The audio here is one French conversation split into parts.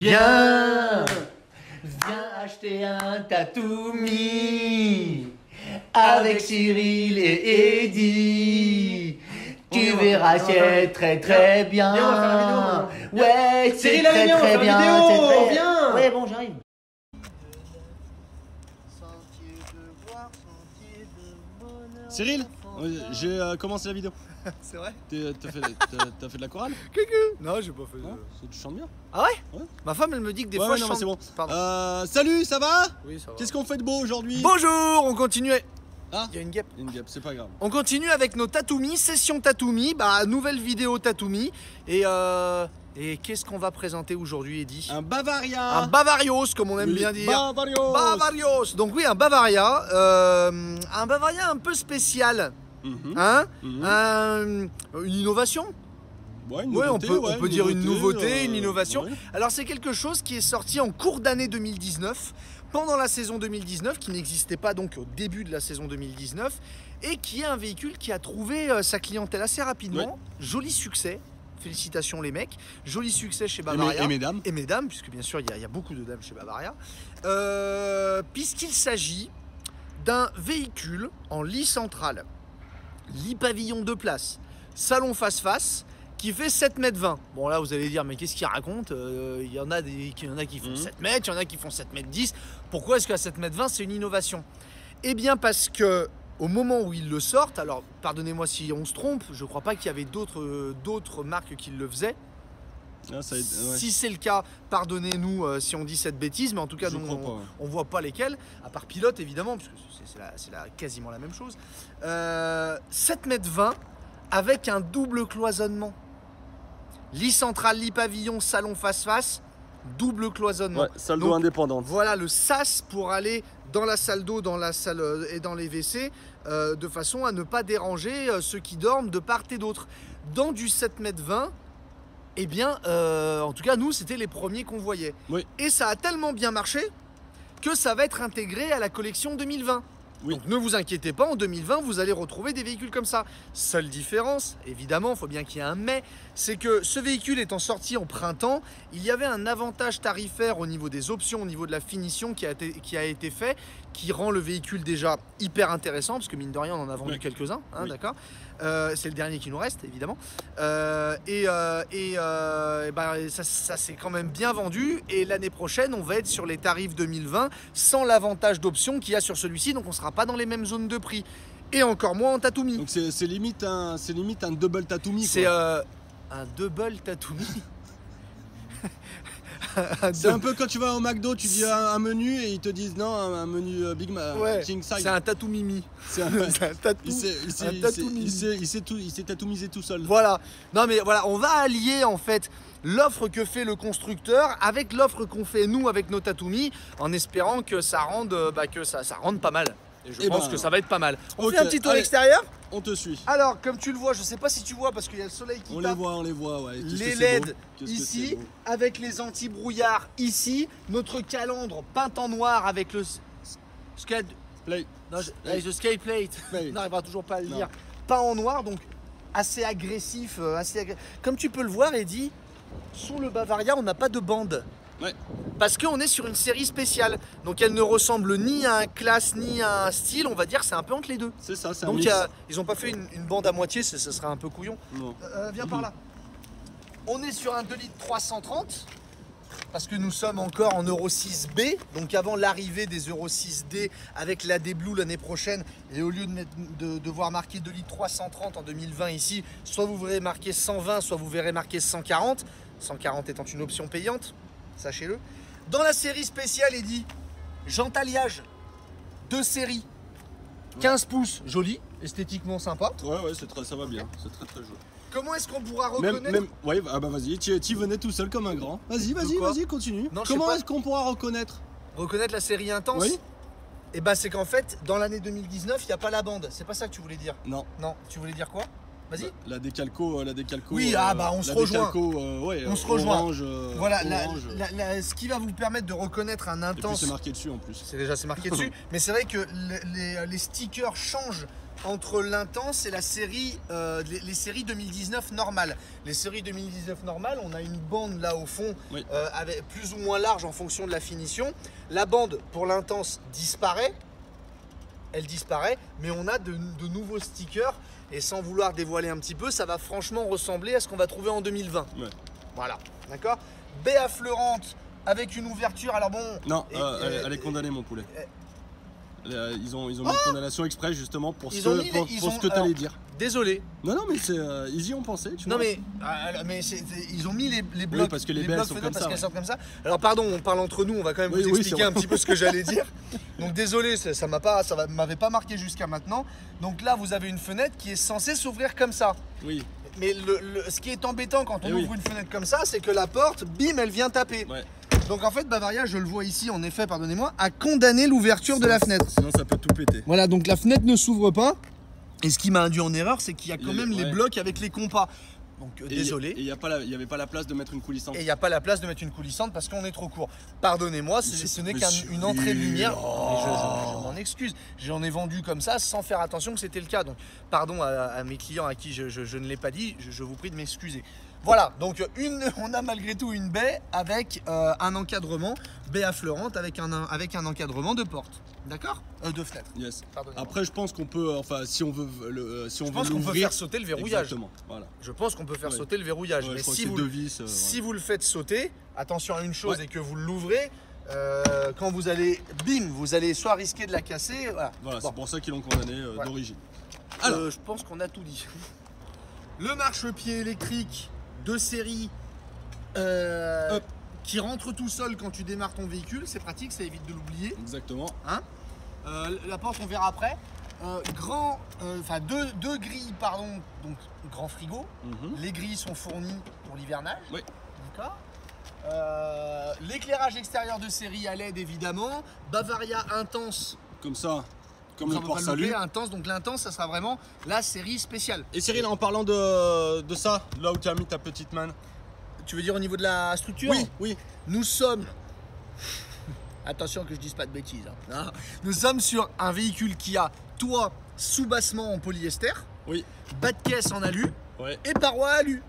Viens, viens acheter un Tatoumi avec Cyril et Eddy. Tu verras, c'est très très bien. Viens, on va faire la vidéo maintenant. Ouais, c'est Cyril, allez, très viens, on va très faire la bien. vidéo, c'est très... viens. Ouais, bon, j'arrive. Cyril, j'ai commencé la vidéo. C'est vrai? T'as fait de la chorale? Non, j'ai pas fait. Non, tu chantes bien. Ah ouais? Ouais. Ma femme, elle me dit que des Ouais, fois ouais, je non, chante. c'est bon. Pardon. Salut, ça va? Oui, ça va. Qu'est-ce qu'on fait de beau aujourd'hui? Bonjour, on continue. Ah, Il y a une guêpe. une guêpe, c'est pas grave. On continue avec nos Tatoumi, session Tatoumi, nouvelle vidéo Tatoumi. Et qu'est-ce qu'on va présenter aujourd'hui, Eddy? Un Bavaria. Un Bavarios, comme on aime Oui, bien dire. Bavarios. Bavarios. Donc oui, un Bavaria. Un Bavaria un peu spécial. Mhm. Hein? Mhm. Une innovation? Ouais, une Ouais, nouveauté, on peut dire une nouveauté, une innovation. ouais. Alors c'est quelque chose qui est sorti en cours d'année 2019, pendant la saison 2019, qui n'existait pas donc au début de la saison 2019, et qui est un véhicule qui a trouvé sa clientèle assez rapidement. Ouais. Joli succès, félicitations les mecs, joli succès chez Bavaria. Et mesdames. Et mesdames, puisque bien sûr il y a beaucoup de dames chez Bavaria, puisqu'il s'agit d'un véhicule en lit central, lit pavillon 2 places, salon face-face, qui fait 7,20 m. Bon là vous allez dire mais qu'est-ce qu'il raconte? Il y en a qui font 7 mètres, il y en a qui font 7,10 m. Pourquoi est-ce qu'à 7,20 m c'est une innovation? Eh bien parce que au moment où ils le sortent, alors pardonnez-moi si on se trompe, je crois pas qu'il y avait d'autres marques qui le faisaient. Ah, ça, ouais. Si c'est le cas, pardonnez-nous si on dit cette bêtise, mais en tout cas, Je nous, crois pas, ouais. on voit pas lesquels, à part pilote évidemment, parce que c'est quasiment la même chose. 7,20 m avec un double cloisonnement. Lit central, lit pavillon, salon face-face, double cloisonnement. Ouais, salle d'eau Donc, indépendante. voilà le sas pour aller dans la salle d'eau, dans la salle et dans les WC, de façon à ne pas déranger ceux qui dorment de part et d'autre. Dans du 7,20 m, eh bien, en tout cas, nous, c'était les premiers qu'on voyait. Oui. Et ça a tellement bien marché que ça va être intégré à la collection 2020. Oui. Donc ne vous inquiétez pas, en 2020, vous allez retrouver des véhicules comme ça. Seule différence, évidemment, il faut bien qu'il y ait un mais, c'est que ce véhicule étant sorti en printemps, il y avait un avantage tarifaire au niveau des options, au niveau de la finition qui a été fait, qui rend le véhicule déjà hyper intéressant, parce que mine de rien, on en a vendu Oui. quelques-uns, hein, Oui. d'accord. C'est le dernier qui nous reste, évidemment. Ça s'est quand même bien vendu. Et l'année prochaine, on va être sur les tarifs 2020 sans l'avantage d'option qu'il y a sur celui-ci. Donc, on ne sera pas dans les mêmes zones de prix. Et encore moins en Tatoumi. Donc c'est limite un double Tatoumi. C'est un double Tatoumi. C'est un peu quand tu vas au McDo, tu dis un menu et ils te disent non, un menu Big Mac, Ouais, King Size. c'est un Tatoumimi. C'est un, C'est un tatou. il s'est tatoumisé tout seul. Voilà. Non mais voilà, on va allier en fait l'offre que fait le constructeur avec l'offre qu'on fait nous avec nos Tatoumi, en espérant que ça rende, ça rende pas mal. Et je pense que ça va être pas mal. On Ok, fait un petit tour allez. extérieur. On te suit. Alors, comme tu le vois, je sais pas si tu vois parce qu'il y a le soleil qui On tape. les voit, ouais. Qu'est-ce Les que c'est beau. LED Qu'est-ce que ici, c'est beau. avec les anti-brouillards ici, notre calandre peint en noir avec le skate. Play. Non, avec le skate plate. Plate. On n'arrivera toujours pas à le Non. lire. Peint en noir, donc assez agressif, Comme tu peux le voir, Eddy, sous le Bavaria, on n'a pas de bande. Ouais. Parce qu'on est sur une série spéciale. Donc elle ne ressemble ni à un classe ni à un style, on va dire, c'est un peu entre les deux. C'est ça, c'est un Donc mix. ils n'ont pas fait une bande à moitié, ça serait un peu couillon. Non. Viens par là. On est sur un 2 litres 330 parce que nous sommes encore en Euro 6B, donc avant l'arrivée des Euro 6D avec l'AD Blue l'année prochaine. Et au lieu de devoir marquer 2 litres 330 en 2020 ici, soit vous verrez marqué 120, soit vous verrez marqué 140. 140 étant une option payante, sachez-le. Dans la série spéciale, Eddy, jantes alliage, 2 séries, 15 pouces, joli, esthétiquement sympa. Ouais, ça va bien. C'est très joli. Comment est-ce qu'on pourra reconnaître Ouais, vas-y, tu venais tout seul comme un grand. Vas-y, continue. Non, je sais Comment pas. est-ce qu'on pourra reconnaître? la série intense? Oui. Et bah c'est qu'en fait, dans l'année 2019, il n'y a pas la bande. C'est pas ça que tu voulais dire? Non. Non, tu voulais dire quoi? Vas-y. La décalco. Oui, on se la rejoint. Décalco, ouais, On se rejoint. Orange, Voilà, orange. ce qui va vous permettre de reconnaître un Et puis intense. c'est marqué dessus en plus. C'est marqué dessus. Mais c'est vrai que les stickers changent entre l'intense et la série, les séries 2019 normales. Les séries 2019 normales, on a une bande là au fond, Oui. avec plus ou moins large en fonction de la finition. La bande pour l'intense disparaît, elle disparaît, mais on a de nouveaux stickers. Et sans vouloir dévoiler un petit peu, ça va franchement ressembler à ce qu'on va trouver en 2020. Ouais. Voilà, d'accord. Baie affleurante avec une ouverture. Alors bon. Non, elle est condamnée, mon poulet. Ils ont mis une condamnation exprès justement pour ce que tu allais dire. Désolé. Non, mais ils y ont pensé. Tu Non vois. mais ils ont mis les blocs. Oui, parce que les baies blocs sont fenêtres comme parce ça. qu'elles sortent comme ça. Alors pardon, on parle entre nous, on va quand même Oui, vous oui, expliquer c'est un vrai. petit peu ce que j'allais dire. Donc désolé, ça m'avait pas marqué jusqu'à maintenant. Donc là, vous avez une fenêtre qui est censée s'ouvrir comme ça. Oui. Mais ce qui est embêtant quand on Eh ouvre oui. une fenêtre comme ça, c'est que la porte, bim, elle vient taper. Ouais. Donc en fait, Bavaria, je le vois ici, en effet, pardonnez-moi, a condamné l'ouverture de la fenêtre. Sinon, ça peut tout péter. Voilà, donc la fenêtre ne s'ouvre pas. Et ce qui m'a induit en erreur, c'est qu'il y a quand même les ouais. blocs avec les compas. Donc Et désolé. il n'y avait pas la place de mettre une coulissante. Et il n'y a pas la place de mettre une coulissante parce qu'on est trop court. Pardonnez-moi, ce n'est mais qu'une entrée de lumière. oh. Je m'en excuse. J'en ai vendu comme ça sans faire attention que c'était le cas. Donc pardon à mes clients à qui je ne l'ai pas dit, je vous prie de m'excuser. Voilà, donc on a malgré tout une baie avec un encadrement, baie affleurante avec un encadrement de porte. D'accord, de fenêtre. Yes. Pardonnez-moi. Après, je pense qu'on peut, enfin, si on veut Je pense qu'on peut faire sauter le verrouillage. Exactement. Voilà. Je pense qu'on peut faire Ouais. sauter le verrouillage. Ouais, mais je crois si que vous, c'est deux vis. si vous le faites sauter, attention à une chose Ouais. et que vous l'ouvrez, quand vous allez, bim, vous allez soit risquer de la casser. Voilà, Voilà, Bon. c'est pour ça qu'ils l'ont condamné Voilà. d'origine. Je pense qu'on a tout dit. Le marchepied électrique de série Hop. qui rentre tout seul quand tu démarres ton véhicule, c'est pratique, ça évite de l'oublier. Exactement. La porte, on verra après. Deux grilles, pardon, donc grand frigo. Mhm. Les grilles sont fournies pour l'hivernage. Oui. D'accord. L'éclairage extérieur de série à LED évidemment. Bavaria intense. Comme ça, comme Ça, le on va port le salut. noter, intense. Donc l'intense, ça sera vraiment la série spéciale. Et Cyril, en parlant de ça, là où tu as mis ta petite manne. Tu veux dire au niveau de la structure? Oui. Nous sommes. Attention que je dise pas de bêtises. Hein. Nous sommes sur un véhicule qui a toit sous-bassement en polyester, Oui. bas de caisse en alu Ouais. et parois alu.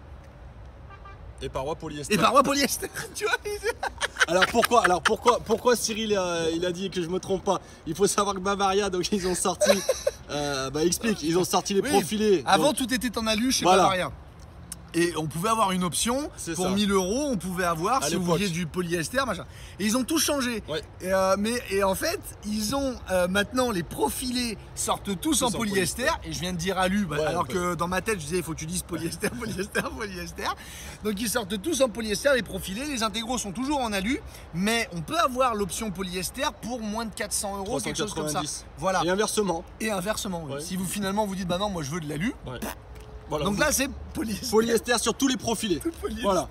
Et parois polyester. Et parois polyester. Tu vois? Alors pourquoi Cyril il a dit que je me trompe pas? Il faut savoir que Bavaria, donc ils ont sorti. Explique. Ils ont sorti les Oui. profilés. Avant, donc, tout était en alu chez Voilà. Bavaria. Et on pouvait avoir une option C'est pour ça. 1000 €, on pouvait avoir, À si vous l'époque. vouliez, du polyester, machin. Et ils ont tout changé. Ouais. Et en fait, ils ont maintenant les profilés sortent tous en polyester. Et je viens de dire alu, Ouais, alors ouais. que dans ma tête, je disais, il faut que tu dises polyester, polyester. Donc ils sortent tous en polyester, les profilés. Les intégraux sont toujours en alu, mais on peut avoir l'option polyester pour moins de 400 €, quelque chose comme ça. 390. Voilà. Et inversement. Et inversement, oui. Ouais. Si vous finalement vous dites, bah non, moi je veux de l'alu. Ouais. Voilà. Donc là, c'est polyester. Polyester sur tous les profilés. Polyester. Voilà.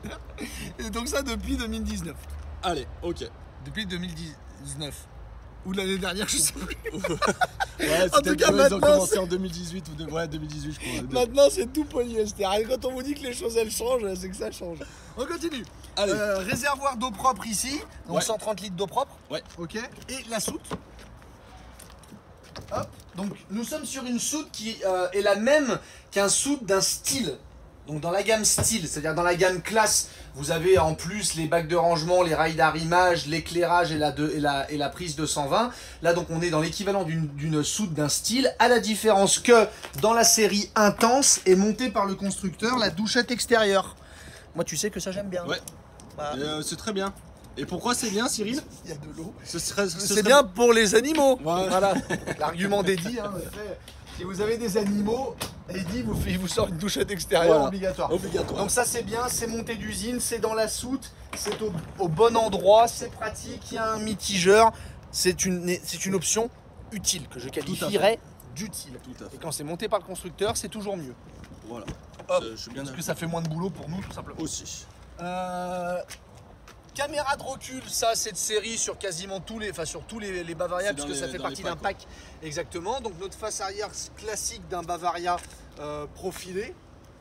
Et donc ça depuis 2019. Allez, ok. Depuis 2019. Ou l'année dernière, je sais plus. Ouais, En tout cas, ils ont maintenant, commencé c'est- en 2018 ou 2018 je crois. Maintenant, c'est tout polyester. Et quand on vous dit que les choses elles changent, c'est que ça change. On continue. Allez. Réservoir d'eau propre ici. Donc Ouais. 130 litres d'eau propre. Ouais. Ok. Et la soute. Hop. Donc nous sommes sur une soute qui est la même qu'un soute d'un style. Donc dans la gamme style, c'est-à-dire dans la gamme classe, vous avez en plus les bacs de rangement, les rails d'arrimage, l'éclairage et la prise 220. Là donc on est dans l'équivalent d'une soute d'un style, à la différence que dans la série intense est montée par le constructeur la douchette extérieure. Moi tu sais que ça j'aime bien. Ouais. Voilà. C'est très bien. Et pourquoi c'est bien, Cyril? Il y a de l'eau. C'est C'est bien pour les animaux. Ouais. Voilà. L'argument d'Eddie. Hein, en effet. Si vous avez des animaux, Eddie il vous sort une douchette extérieure Voilà. obligatoire. Obligatoire. Donc ça c'est bien, c'est monté d'usine, c'est dans la soute, c'est au bon endroit, c'est pratique, il y a un mitigeur. C'est une option utile que je qualifierais d'utile. Tout à fait. Et quand c'est monté par le constructeur, c'est toujours mieux. Voilà. Hop. Je suis bien Parce que ça fait moins de boulot pour nous tout simplement. aussi. Caméra de recul, ça c'est de série sur quasiment tous les Bavaria, C'est dans puisque ça les- fait dans partie les d'un packs, pack. Exactement. Donc notre face arrière classique d'un Bavaria profilé.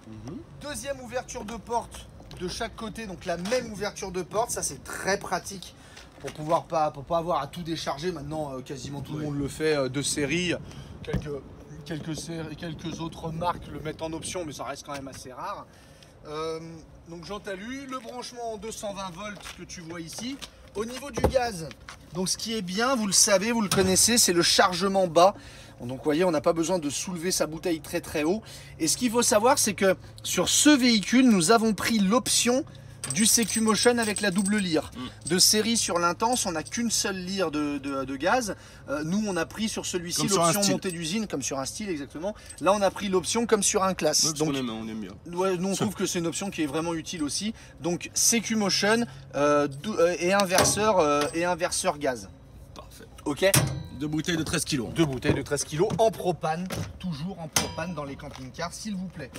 Mhm. Deuxième ouverture de porte de chaque côté, donc la même ouverture de porte, ça c'est très pratique pour pas avoir à tout décharger. Maintenant quasiment tout le monde le fait de série. quelques autres marques le mettent en option, mais ça reste quand même assez rare. Donc Jean Talus, le branchement en 220 volts que tu vois ici. Au niveau du gaz, donc ce qui est bien, vous le savez, vous le connaissez, c'est le chargement bas. Donc vous voyez, on n'a pas besoin de soulever sa bouteille très très haut. Et ce qu'il faut savoir, c'est que sur ce véhicule, nous avons pris l'option du CQ-Motion avec la double lyre. De série sur l'Intense, on n'a qu'une seule lyre de gaz. Nous, on a pris sur celui-ci l'option montée d'usine, comme sur un style exactement. Là, on a pris l'option comme sur un classe. Ouais, donc, on aime bien. Ouais, nous, on trouve que c'est une option qui est vraiment utile aussi. Donc, CQ-Motion et inverseur gaz. Parfait. Ok. 2 bouteilles de 13 kg. 2 bouteilles de 13 kg en propane. Toujours en propane dans les camping-cars, s'il vous plaît.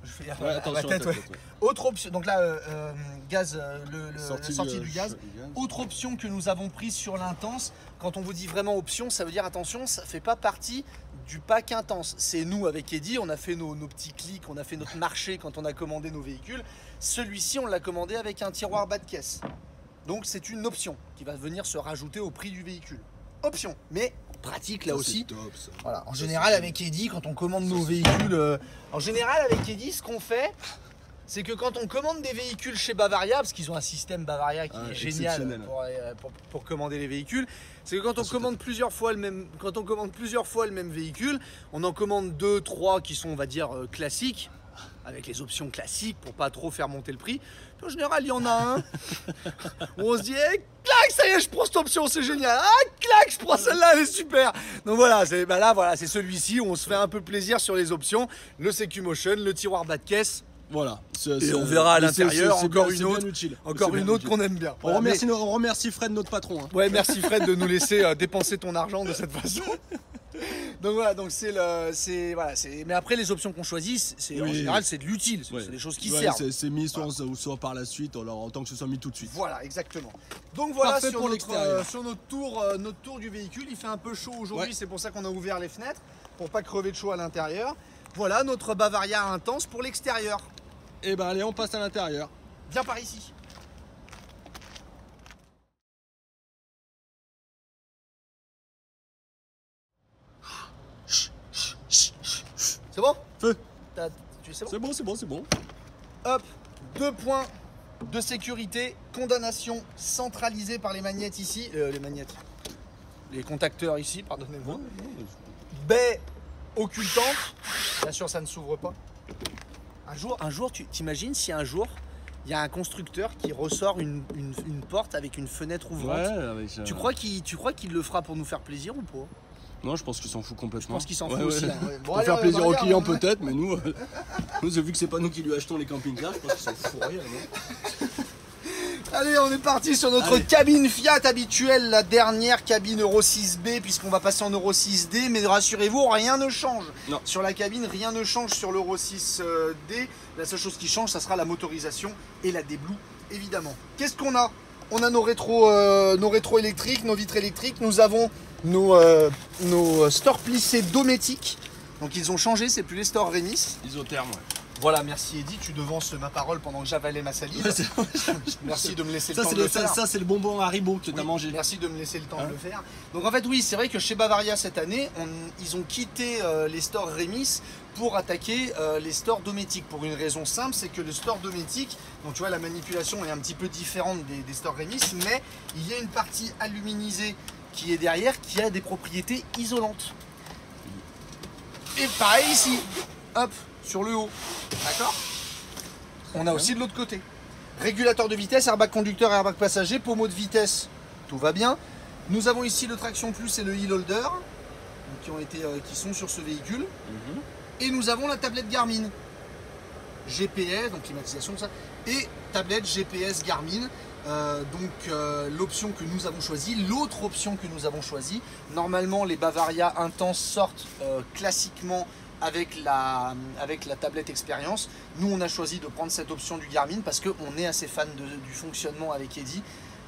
Je fais attention, tête, ouais. Autre option, donc là, gaz, la sortie du gaz. du gaz. Autre option que nous avons prise sur l'Intense, quand on vous dit vraiment option, ça veut dire attention, ça ne fait pas partie du pack Intense. C'est nous avec Eddy, on a fait nos petits clics, on a fait notre marché quand on a commandé nos véhicules. Celui-ci, on l'a commandé avec un tiroir bas de caisse. Donc c'est une option qui va venir se rajouter au prix du véhicule. Option, mais pratique là aussi. Top, ça. Voilà. En général avec Eddy, quand on commande nos véhicules, en général avec Eddy, ce qu'on fait, c'est que quand on commande des véhicules chez Bavaria, parce qu'ils ont un système Bavaria qui est génial pour commander les véhicules, c'est que quand on commande plusieurs fois le même véhicule, on en commande 2, 3 qui sont, on va dire, classiques, avec les options classiques pour pas trop faire monter le prix. Puis en général, il y en a un où on se dit, hey, clac, ça y est, je prends cette option, c'est génial. Ah, clac, je prends celle-là, elle est super. Donc voilà, c'est celui-ci où on se fait un peu plaisir sur les options. Le CQ-Motion, le tiroir bas de caisse. Voilà. Et on verra à l'intérieur encore une autre qu'on aime bien. On remercie Fred, notre patron. Hein. Ouais, merci Fred de nous laisser dépenser ton argent de cette façon. Donc voilà, donc mais après les options qu'on choisit, en général c'est de l'utile, c'est des choses qui servent. C'est mis soit par la suite, alors autant que ce soit mis tout de suite. Voilà, exactement. Donc voilà, parfait sur notre tour du véhicule, il fait un peu chaud aujourd'hui, c'est pour ça qu'on a ouvert les fenêtres, pour pas crever de chaud à l'intérieur. Voilà notre Bavaria Intense pour l'extérieur. Et ben allez, on passe à l'intérieur. Viens par ici. C'est bon? Feu. C'est bon? C'est bon. Hop, 2 points de sécurité, condamnation centralisée par les magnettes ici, les contacteurs ici, pardonnez-moi. Baie occultante, bien sûr ça ne s'ouvre pas. Un jour, tu t'imagines si un jour il y a un constructeur qui ressort une porte avec une fenêtre ouvrante. Ouais, tu crois qu'il le fera pour nous faire plaisir ou pas? Non, je pense qu'il s'en fout complètement. Je pense qu'il s'en fout aussi. Hein. Bon, pour faire plaisir aux clients peut-être, mais nous, vu que c'est pas nous qui lui achetons les camping-cars, je pense qu'il s'en fout rien. Allez, on est parti sur notre cabine Fiat habituelle, la dernière cabine Euro 6B, puisqu'on va passer en Euro 6D, mais rassurez-vous, rien ne change. Non. Sur la cabine, rien ne change sur l'Euro 6D. La seule chose qui change, ça sera la motorisation et la déblue, évidemment. Qu'est-ce qu'on a? On a nos rétros électriques, nos vitres électriques, nous avons nos stores plissés Dometic. Donc ils ont changé, c'est plus les stores Rémis. Isotherme, ouais. Voilà, merci Eddy, tu devances ma parole pendant que j'avalais ma salive. Merci de me laisser le temps de le faire. Ça, c'est le bonbon Haribo que tu as mangé. Merci de me laisser le temps de le faire. Donc en fait, oui, c'est vrai que chez Bavaria cette année, ils ont quitté les stores Rémis pour attaquer les stores Dometic. Pour une raison simple, c'est que le store Dometic, donc tu vois, la manipulation est un petit peu différente des stores Rémis, mais il y a une partie aluminisée qui est derrière, qui a des propriétés isolantes. Et pareil ici, hop, sur le haut, d'accord? On a aussi de l'autre côté. Régulateur de vitesse, airbag conducteur, airbag passager, pommeau de vitesse, tout va bien. Nous avons ici le Traction Plus et le Hill Holder, qui sont sur ce véhicule. Et nous avons la tablette Garmin. GPS, donc climatisation, tout ça, et tablette GPS Garmin. L'option que nous avons choisie, l'autre option que nous avons choisie, normalement les Bavaria Intense sortent classiquement avec la tablette expérience. Nous on a choisi de prendre cette option du Garmin parce qu'on est assez fan du fonctionnement avec Eddy.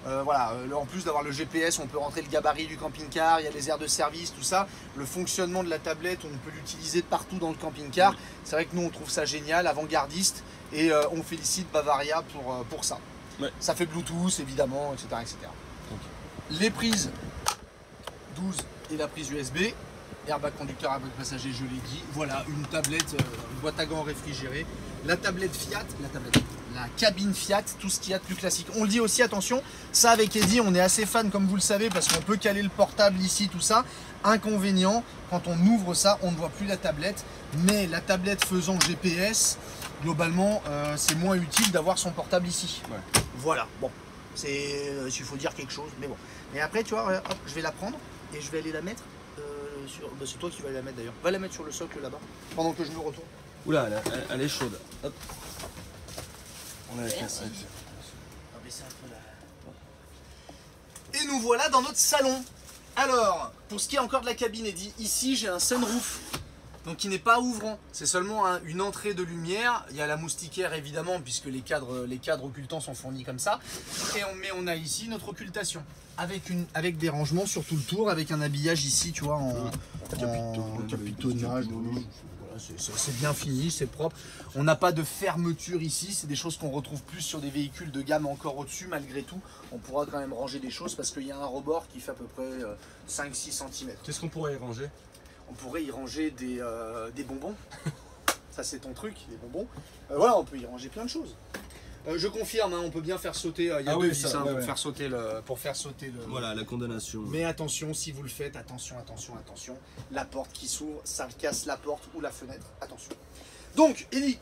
En plus d'avoir le GPS, on peut rentrer le gabarit du camping-car, il y a les aires de service, tout ça. Le fonctionnement de la tablette, on peut l'utiliser partout dans le camping-car. C'est vrai que nous on trouve ça génial, avant-gardiste, et on félicite Bavaria pour ça. Ouais. Ça fait Bluetooth évidemment, etc. etc. Okay. Les prises 12 et la prise USB. airbag conducteur, airbag passager, je l'ai dit. Voilà, une tablette, une boîte à gants réfrigérée. La tablette Fiat, la cabine Fiat, tout ce qu'il y a de plus classique. On le dit aussi, attention, ça avec Eddy, on est assez fan comme vous le savez parce qu'on peut caler le portable ici, tout ça. Inconvénient, quand on ouvre ça, on ne voit plus la tablette. Mais la tablette faisant GPS, globalement, c'est moins utile d'avoir son portable ici. Ouais. Voilà, bon, il faut dire quelque chose, mais bon. Mais après, tu vois, hop, je vais la prendre et je vais aller la mettre sur... Bah, c'est toi qui vas la mettre d'ailleurs. Va la mettre sur le socle là-bas, pendant que je me retourne. Oula, elle est chaude. Hop. On a la cassette. Et nous voilà dans notre salon. Alors, pour ce qui est encore de la cabine, Eddy, ici j'ai un sunroof. Donc qui n'est pas ouvrant, c'est seulement une entrée de lumière. Il y a la moustiquaire évidemment puisque les cadres occultants sont fournis comme ça. Mais on a ici notre occultation avec des rangements sur tout le tour, avec un habillage ici, tu vois, en capitonnage. Voilà, c'est bien fini, c'est propre. On n'a pas de fermeture ici, c'est des choses qu'on retrouve plus sur des véhicules de gamme encore au-dessus malgré tout. On pourra quand même ranger des choses parce qu'il y a un rebord qui fait à peu près 5-6 cm. Qu'est-ce qu'on pourrait y ranger? On pourrait y ranger des bonbons. Ça c'est ton truc, les bonbons. Voilà, on peut y ranger plein de choses. Je confirme, hein, on peut bien faire sauter. Il y a deux vis hein, pour faire sauter le. Voilà, la condamnation. Mais attention, si vous le faites, attention. La porte qui s'ouvre, ça casse la porte ou la fenêtre. Attention. Donc, Eddy,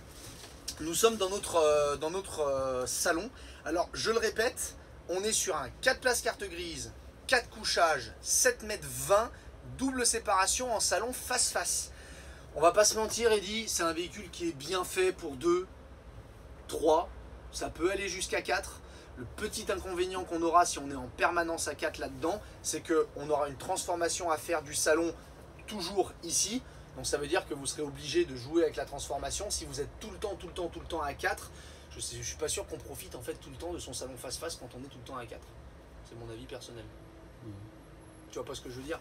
nous sommes dans notre salon. Alors, je le répète, on est sur un 4 places carte grise, 4 couchages, 7,20 m, double séparation en salon face-face. On va pas se mentir, Eddy, c'est un véhicule qui est bien fait pour 2, 3, ça peut aller jusqu'à 4. Le petit inconvénient qu'on aura si on est en permanence à 4 là-dedans, c'est qu'on aura une transformation à faire du salon toujours ici. Donc ça veut dire que vous serez obligé de jouer avec la transformation. Si vous êtes tout le temps à 4, je suis pas sûr qu'on profite en fait tout le temps de son salon face-face quand on est tout le temps à 4. C'est mon avis personnel. Tu vois pas ce que je veux dire?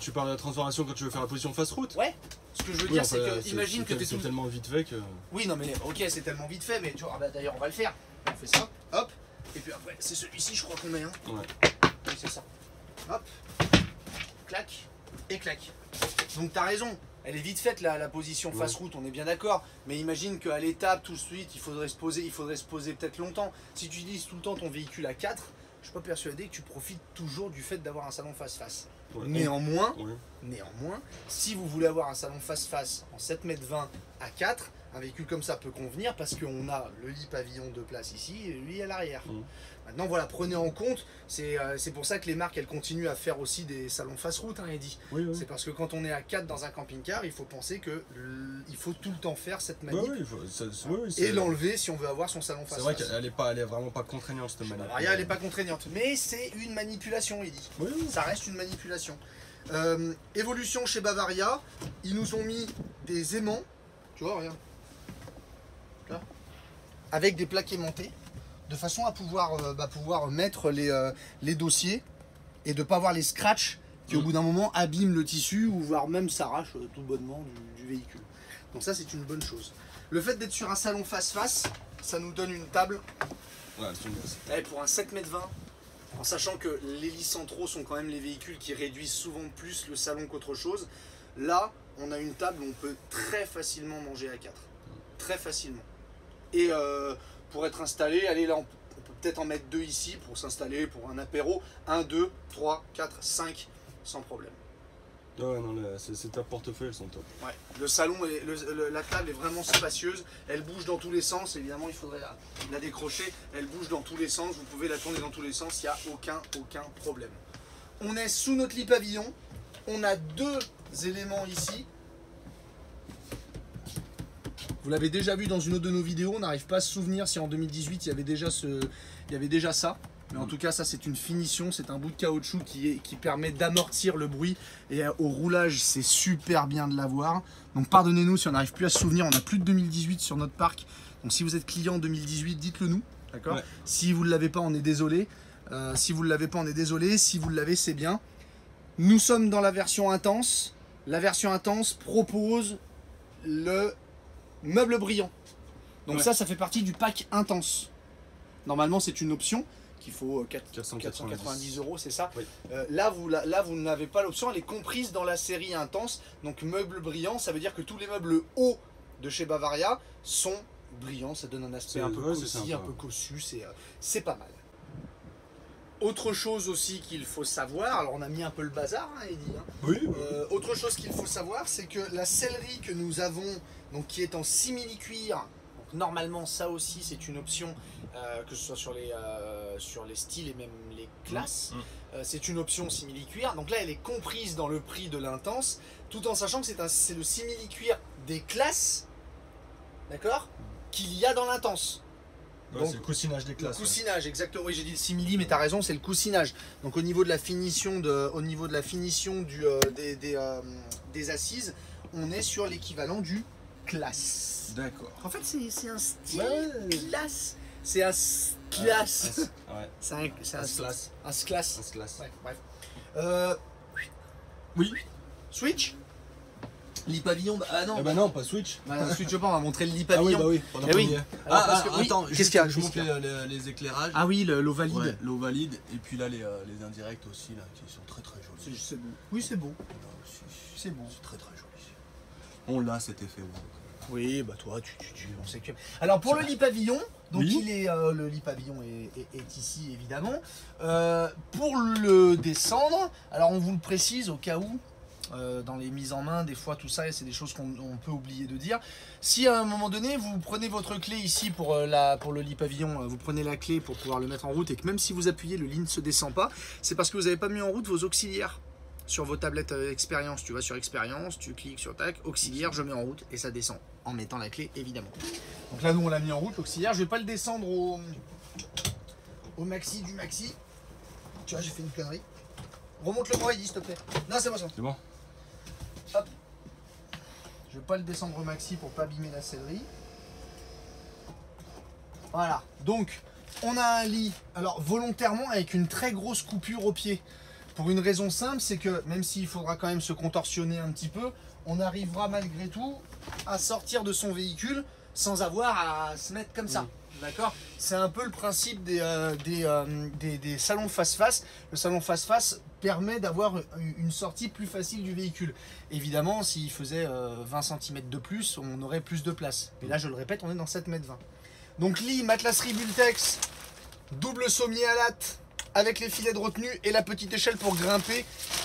Tu parles de la transformation quand tu veux faire la position face route? Ouais. Ce que je veux dire, c'est que imagine que tu es c'est tellement vite fait que. Oui, non, mais ok, c'est tellement vite fait, mais tu vois, bah, d'ailleurs, on va le faire. On fait ça, hop, et puis après, c'est celui-ci, je crois qu'on met un. Ouais. Oui, c'est ça. Hop, clac, et clac. Donc, t'as raison, elle est vite faite la position face route, on est bien d'accord. Mais imagine qu'à l'étape, tout de suite, il faudrait se poser peut-être longtemps. Si tu utilises tout le temps ton véhicule à 4, je suis pas persuadé que tu profites toujours du fait d'avoir un salon face-face. Ouais. Néanmoins, si vous voulez avoir un salon face-face en 7,20 m à 4, un véhicule comme ça peut convenir parce qu'on a le lit pavillon de place ici et lui à l'arrière. Maintenant, voilà, prenez en compte, c'est pour ça que les marques, elles continuent à faire aussi des salons face-route, hein, Eddy. C'est parce que quand on est à 4 dans un camping-car, il faut penser qu'il faut tout le temps faire cette manip et l'enlever si on veut avoir son salon face-face. C'est vrai qu'elle est vraiment pas contraignante cette manip. Elle n'est pas contraignante, mais c'est une manipulation, Eddy. Ça reste une manipulation. Évolution chez Bavaria, ils nous ont mis des aimants, tu vois, regarde, là, avec des plaques aimantées, de façon à pouvoir mettre les dossiers et de ne pas avoir les scratchs qui au bout d'un moment abîment le tissu ou voire même s'arrachent tout bonnement du véhicule. Donc ça c'est une bonne chose. Le fait d'être sur un salon face-face, ça nous donne une table pour un 7,20 m, en sachant que les lits centraux sont quand même les véhicules qui réduisent souvent plus le salon qu'autre chose. Là, on a une table où on peut très facilement manger à 4. Très facilement. Et pour être installé, allez là, on peut peut-être en mettre 2 ici pour s'installer pour un apéro. 1, 2, 3, 4, 5, sans problème. Ouais, non, c'est ta portefeuille, elles sont top. Ouais. Le salon, la table est vraiment spacieuse. Elle bouge dans tous les sens. Évidemment, il faudrait la décrocher. Elle bouge dans tous les sens. Vous pouvez la tourner dans tous les sens. Il n'y a aucun problème. On est sous notre lit pavillon. On a 2 éléments ici. Vous l'avez déjà vu dans une autre de nos vidéos. On n'arrive pas à se souvenir si en 2018 il y avait déjà ça. Mais en tout cas, ça c'est une finition, c'est un bout de caoutchouc qui permet d'amortir le bruit. Et au roulage, c'est super bien de l'avoir. Donc pardonnez-nous si on n'arrive plus à se souvenir, on a plus de 2018 sur notre parc. Donc si vous êtes client 2018, dites-le nous. D'accord ? Ouais. Si vous ne l'avez pas, on est désolé. Si vous ne l'avez pas, on est désolé. Si vous l'avez, c'est bien. Nous sommes dans la version intense. La version intense propose le meuble brillant. Donc ça fait partie du pack intense. Normalement, c'est une option qu'il faut 490 490 €, c'est ça. Oui. Là, vous n'avez pas l'option, elle est comprise dans la série Intense. Donc meubles brillants, ça veut dire que tous les meubles hauts de chez Bavaria sont brillants, ça donne un aspect un peu ouais, c'est cosy, sympa. un peu cossu, c'est pas mal. Autre chose aussi qu'il faut savoir, alors on a mis un peu le bazar, hein, Eddy, hein. Oui. Autre chose qu'il faut savoir, c'est que la sellerie que nous avons, donc qui est en simili-cuir, donc normalement ça aussi c'est une option, que ce soit sur les styles et même les classes, c'est une option simili-cuir. Donc là elle est comprise dans le prix de l'Intense, tout en sachant que c'est le simili-cuir des classes, d'accord, qu'il y a dans l'Intense. Ouais, Donc, c'est le coussinage des classes. Le coussinage, exactement. Oui, j'ai dit le simili, mais tu as raison, c'est le coussinage. Donc au niveau de la finition, des assises, on est sur l'équivalent du classe. D'accord. En fait, c'est un style Ouais. classe. C'est un classe. Ouais. C'est un classe. Un classe. Un classe. Ouais, bref. Oui. Switch. Lit pavillon. Ah non. Eh ben non, pas Switch. Bah, switch pas, on va montrer le lit Ah oui, pavillon. bah oui. Pendant Eh oui. qu'on y est. Alors, parce que- oui, attends, qu'est-ce juste, qu'il y a, je qu'est-ce montre qu'il y les éclairages. Ah oui, l'eau valide. Ouais, l'eau valide. Et puis là, les indirects aussi, là, qui sont très très jolis. C'est beau. Oui, c'est beau. C'est beau. C'est très très joli. On l'a cet effet. Ouais. Oui, bah toi, on sait que. Alors pour le lit pavillon, donc Oui. le lit pavillon est ici évidemment. Pour le descendre, alors on vous le précise au cas où. Dans les mises en main, des fois tout ça, c'est des choses qu'on peut oublier de dire. Si à un moment donné vous prenez votre clé ici pour le lit pavillon, vous prenez la clé pour pouvoir le mettre en route et que même si vous appuyez, le lit ne se descend pas, c'est parce que vous n'avez pas mis en route vos auxiliaires sur vos tablettes expérience. Tu vas sur expérience, tu cliques sur tac, auxiliaire, je mets en route et ça descend en mettant la clé évidemment. Donc là nous on l'a mis en route l'auxiliaire, je vais pas le descendre au maxi du maxi. Tu vois, j'ai fait une connerie. Remonte le moi Eddy, s'il te plaît. Non, c'est moi ça. C'est bon. Hop. Je vais pas le descendre au maxi pour pas abîmer la sellerie. Voilà. Donc, on a un lit, alors volontairement avec une très grosse coupure au pied. Pour une raison simple, c'est que même s'il faudra quand même se contorsionner un petit peu, on arrivera malgré tout à sortir de son véhicule sans avoir à se mettre comme ça. D'accord. C'est un peu le principe des salons face-face. Le salon face-face permet d'avoir une sortie plus facile du véhicule. Évidemment, s'il faisait 20 cm de plus, on aurait plus de place. Et là, je le répète, on est dans 7,20 m. Donc lit, matelasserie Bultex, double sommier à latte, avec les filets de retenue et la petite échelle pour grimper,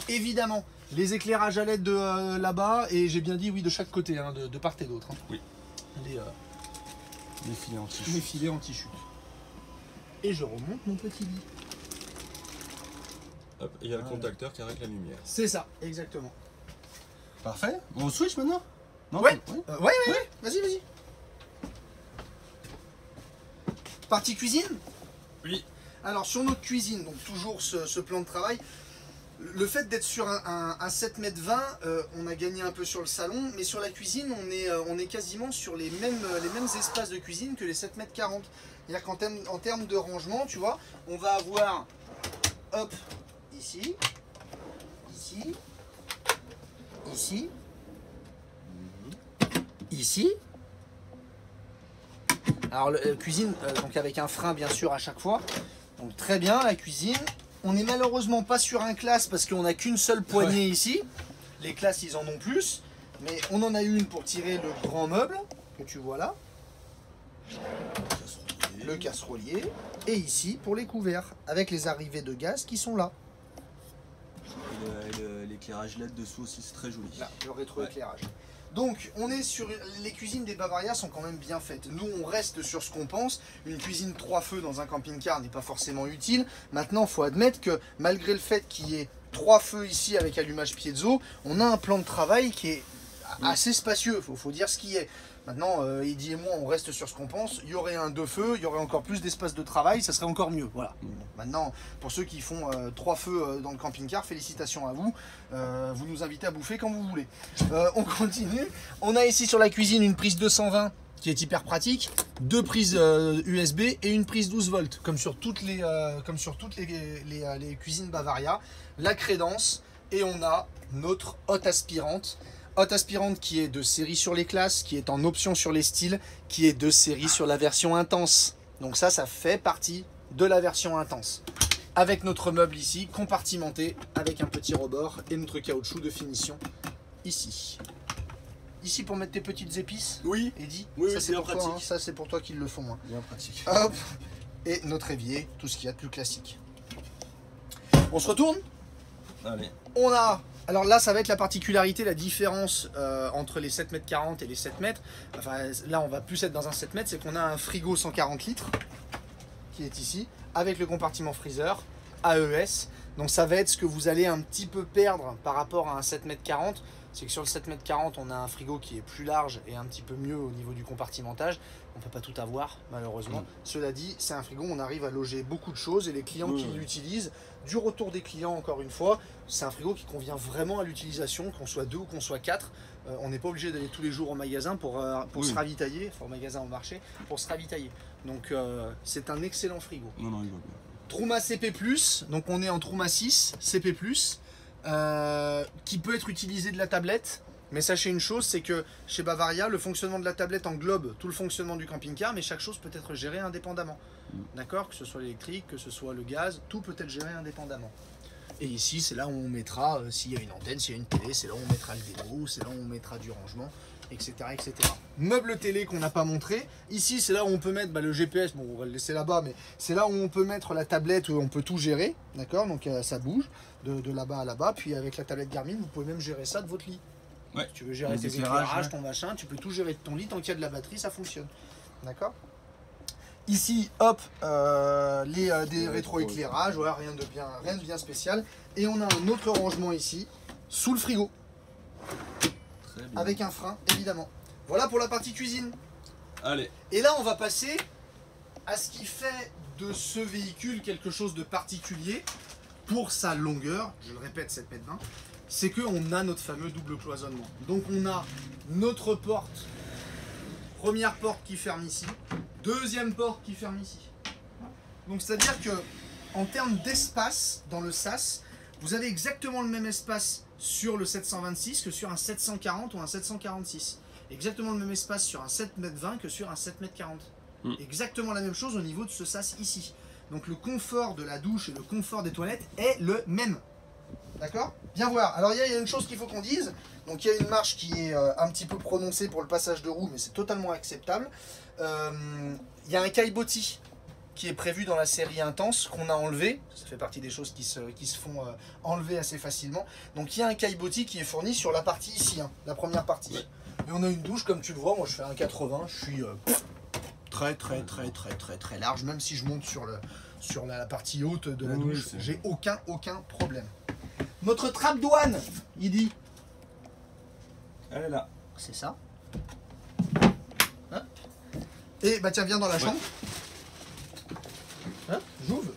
évidemment. Les éclairages à LED de là-bas, et j'ai bien dit oui de chaque côté, hein, de part et d'autre. Hein. Oui. Les filets anti-chute. Les filets anti-chute. Et je remonte mon petit lit. Hop, il y a le contacteur qui arrête la lumière. C'est ça, exactement. Parfait. On switch maintenant. Non, Ouais. oui. Ouais. Vas-y, vas-y. Partie cuisine. Oui. Alors sur notre cuisine, donc toujours ce plan de travail, le fait d'être sur un 7,20 m, on a gagné un peu sur le salon, mais sur la cuisine, on est quasiment sur les mêmes espaces de cuisine que les 7,40 m. C'est-à-dire qu'en termes de rangement, tu vois, on va avoir, hop, ici, ici. Alors cuisine, donc avec un frein bien sûr à chaque fois. Donc très bien la cuisine. On n'est malheureusement pas sur un classe parce qu'on n'a qu'une seule poignée ici. Les classes ils en ont plus. Mais on en a une pour tirer le grand meuble que tu vois là. Le casserolier. Et ici pour les couverts avec les arrivées de gaz qui sont là. Et l'éclairage LED dessous aussi, c'est très joli. Là, le rétroéclairage. Donc, on est sur les cuisines des Bavaria sont quand même bien faites. Nous, on reste sur ce qu'on pense. Une cuisine 3 feux dans un camping-car n'est pas forcément utile. Maintenant, il faut admettre que malgré le fait qu'il y ait 3 feux ici avec allumage piezo, on a un plan de travail qui est assez spacieux. Faut dire ce qui est. Maintenant, Eddy et moi, on reste sur ce qu'on pense. Il y aurait un 2 feux, il y aurait encore plus d'espace de travail, ça serait encore mieux. Voilà. Maintenant, pour ceux qui font 3 feux dans le camping-car, félicitations à vous. Vous nous invitez à bouffer quand vous voulez. On continue. On a ici sur la cuisine une prise 220 qui est hyper pratique, 2 prises USB et une prise 12 volts, comme sur toutes les cuisines Bavaria. La crédence et on a notre hotte aspirante. Hotte aspirante qui est de série sur les classes, qui est en option sur les styles, qui est de série sur la version intense. Donc ça fait partie de la version intense. Avec notre meuble ici, compartimenté, avec un petit rebord et notre caoutchouc de finition ici. Ici pour mettre tes petites épices, Oui. Eddy, Oui, ça oui, c'est bien pour toi, pratique. hein, ça c'est pour toi qu'ils le font. Hein. Bien pratique. Hop, et notre évier, tout ce qu'il y a de plus classique. On se retourne. Allez. On a, alors là ça va être la particularité, la différence entre les 7,40 m et les 7 mètres. Enfin là on va plus être dans un 7 mètres, c'est qu'on a un frigo 140 litres qui est ici, avec le compartiment freezer, AES. Donc ça va être ce que vous allez un petit peu perdre par rapport à un 7,40 m. C'est que sur le 7,40 m, on a un frigo qui est plus large et un petit peu mieux au niveau du compartimentage. On ne peut pas tout avoir, malheureusement. Cela dit, c'est un frigo où on arrive à loger beaucoup de choses et les clients qui l'utilisent, du retour des clients encore une fois, c'est un frigo qui convient vraiment à l'utilisation, qu'on soit 2 ou qu'on soit 4. On n'est pas obligé d'aller tous les jours au magasin pour se ravitailler, enfin au magasin, au marché, pour se ravitailler. Donc c'est un excellent frigo. Non, non, il va bien. Trouma CP+, donc on est en Trouma 6 CP+, qui peut être utilisé de la tablette. Mais sachez une chose, c'est que chez Bavaria, le fonctionnement de la tablette englobe tout le fonctionnement du camping-car, mais chaque chose peut être gérée indépendamment. D'accord? Que ce soit l'électrique, que ce soit le gaz, tout peut être géré indépendamment. Et ici, c'est là où on mettra, s'il y a une antenne, s'il y a une télé, c'est là où on mettra le démo, c'est là où on mettra du rangement, etc. etc. Meuble télé qu'on n'a pas montré. Ici, c'est là où on peut mettre le GPS, bon, on va le laisser là-bas, mais c'est là où on peut mettre la tablette, où on peut tout gérer. D'accord? Donc ça bouge de là-bas à là-bas. Puis avec la tablette Garmin, vous pouvez même gérer ça de votre lit. Ouais. Si tu veux gérer tes éclairages, ton machin, tu peux tout gérer de ton lit, tant qu'il y a de la batterie, ça fonctionne. D'accord? Ici, hop, des rétroéclairages, voilà, rien de bien spécial. Et on a un autre rangement ici, sous le frigo, Très bien. avec un frein, évidemment. Voilà pour la partie cuisine. Allez. Et là, on va passer à ce qui fait de ce véhicule quelque chose de particulier pour sa longueur, je le répète, 7,20 m, c'est qu'on a notre fameux double cloisonnement. Donc on a notre porte, première porte qui ferme ici, deuxième porte qui ferme ici. Donc c'est-à-dire que en termes d'espace dans le sas, vous avez exactement le même espace sur le 726 que sur un 740 ou un 746. Exactement le même espace sur un 7,20 m que sur un 7,40 m. Exactement la même chose au niveau de ce sas ici. Donc le confort de la douche et le confort des toilettes est le même. D'accord? Bien voir. Alors il y a une chose qu'il faut qu'on dise. Donc il y a une marche qui est un petit peu prononcée pour le passage de roue, mais c'est totalement acceptable. Il y a un caillebotis qui est prévu dans la série Intense qu'on a enlevé. Ça fait partie des choses qui se font enlever assez facilement. Donc il y a un caillebotis qui est fourni sur la partie ici, hein, la première partie. Et on a une douche, comme tu le vois, moi je fais un 80, je suis très large, même si je monte sur la partie haute de la douche, j'ai aucun problème. Notre trappe douane, il dit. Elle est là. C'est ça. Hein? Et bah tiens, viens dans la chambre. Hein? J'ouvre.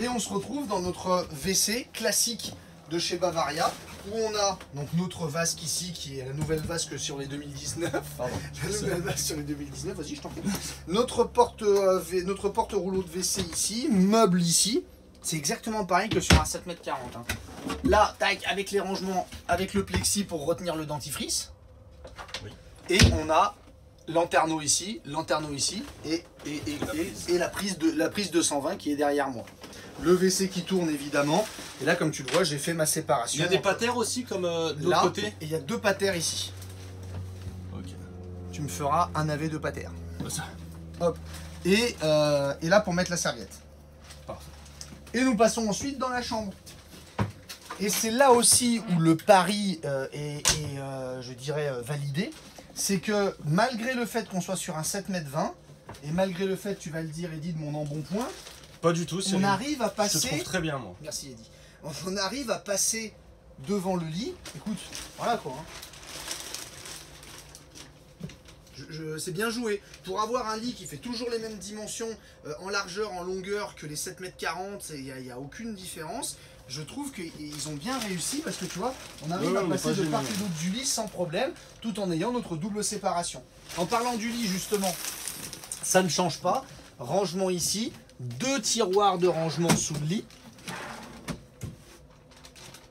Et on se retrouve dans notre WC classique de chez Bavaria, où on a donc notre vasque ici, qui est la nouvelle vasque sur les 2019. Pardon. La nouvelle vasque sur les 2019, vas-y, je t'en prie. Notre porte rouleau de WC ici, meuble ici. C'est exactement pareil que sur un 7,40 m. Hein. Là, tac, avec les rangements, avec le plexi pour retenir le dentifrice. Oui. Et on a lanterneau ici, et la prise de 120 qui est derrière moi. Le WC qui tourne évidemment. Et là, comme tu le vois, j'ai fait ma séparation. Il y a des patères aussi comme de l'autre côté. Et il y a deux patères ici. Ok. Tu me feras un navet de patères. Ça. Hop. Et là pour mettre la serviette. Parfait. Et nous passons ensuite dans la chambre. Et c'est là aussi où le pari est je dirais, validé. C'est que malgré le fait qu'on soit sur un 7,20 m, et malgré le fait, tu vas le dire Eddy, de mon embonpoint, Pas du tout, on arrive à Je te passer... trouve très bien, moi. Merci Eddy. On arrive à passer devant le lit. Écoute, voilà quoi. Hein. C'est bien joué. Pour avoir un lit qui fait toujours les mêmes dimensions en largeur, en longueur que les 7,40 m, il n'y a aucune différence. Je trouve qu'ils ont bien réussi parce que tu vois, on arrive à passer de part et d'autre du lit sans problème, tout en ayant notre double séparation. En parlant du lit justement, ça ne change pas. Rangement ici, deux tiroirs de rangement sous le lit.